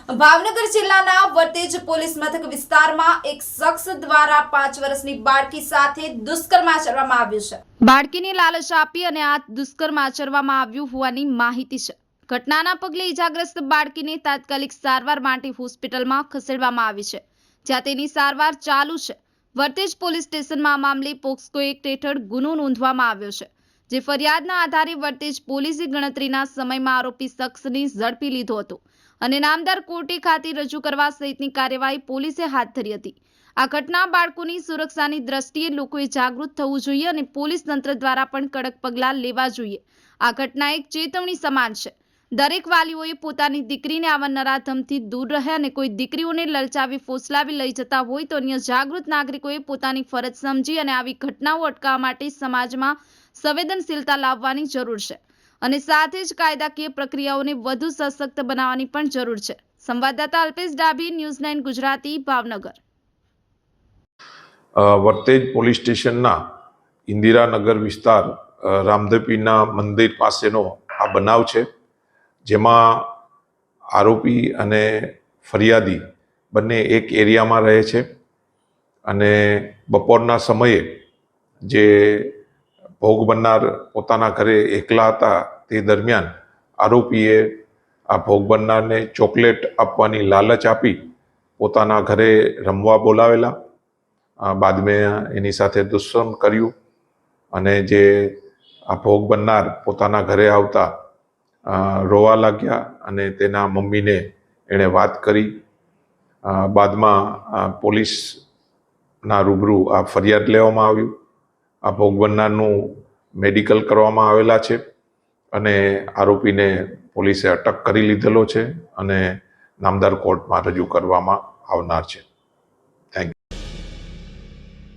ભાવનગર જિલ્લાના વર્તેજ પોલીસ મથક વિસ્તારમાં એક શખ્સ દ્વારા 5 વર્ષની બાળકી સાથે દુષ્કર્મ આચરવામાં આવ્યું છે। બાળકીને લાલચ આપી અને આ દુષ્કર્મ આચરવામાં આવ્યું હોવાની માહિતી છે। ઘટનાના પગલે ઈજાગ્રસ્ત બાળકીને તાત્કાલિક સારવાર માટે હોસ્પિટલમાં ખસેડવામાં આવી છે, જ્યાં તેની સારવાર ચાલુ છે। વર્તેજ પોલીસ સ્ટેશનમાં આ મામલે પોક્સો એક્ટ હેઠળ ગુનો નોંધવામાં આવ્યો છે, જે ફરિયાદના આધારે વર્તેજ પોલીસે ગણતરીના સમયમાં આરોપી શખ્સને ઝડપી લીધો હતો અને નામદાર કોર્ટે ખાતે રજૂ કરવા સહિતની કાર્યવાહી પોલીસે હાથ ધરી હતી। આ ઘટના બાળકોની સુરક્ષાની દ્રષ્ટિએ લોકોએ જાગૃત થવું જોઈએ અને પોલીસ તંત્ર દ્વારા પણ કડક પગલાં લેવા જોઈએ। આ ઘટના એક ચેતવણી સમાન છે। દરેક વાલીઓએ પોતાની દીકરીને આવા નરાધમથી દૂર રહે અને કોઈ દીકરીઓને લલચાવી ફોસલાવી લઈ જતા હોય તો અન્ય જાગૃત નાગરિકોએ પોતાની ફરજ સમજી અને આવી ઘટનાઓ અટકાવવા માટે સમાજમાં સંવેદનશીલતા લાવવાની જરૂર છે અને સાથે જ કાયદાકીય પ્રક્રિયાઓને વધુ સશક્ત બનાવવાની પણ જરૂર છે। સંવાદદાતા અલ્પેશ ડાભી, ન્યૂઝ 9 ગુજરાતી, ભાવનગર। વર્તેજ પોલીસ સ્ટેશનના ઇન્દિરાનગર વિસ્તાર રામદેવપીરના મંદિર પાસેનો આ બનાવ છે, જેમાં આરોપી અને ફરિયાદી બંને એક એરિયામાં રહે છે અને બપોરના સમયે જે ભોગ બનનાર પોતાના ઘરે એકલા હતા તે દરમિયાન આરોપીએ આ ભોગ બનનારને ચોકલેટ આપવાની લાલચ આપી પોતાના ઘરે રમવા બોલાવેલા। બાદમાં એની સાથે દુષ્કર્મ કર્યું અને જે આ ભોગ બનનાર પોતાના ઘરે આવતા રોવા લાગ્યા અને તેના મમ્મીને એણે વાત કરી। બાદમાં પોલીસના રૂબરૂ આ ફરિયાદ લેવામાં આવ્યું। આ ભોગ બનનારનું મેડિકલ કરવામાં આવેલા છે અને આરોપીને પોલીસે અટક કરી લીધેલો છે અને નામદાર કોર્ટમાં રજૂ કરવામાં આવનાર છે।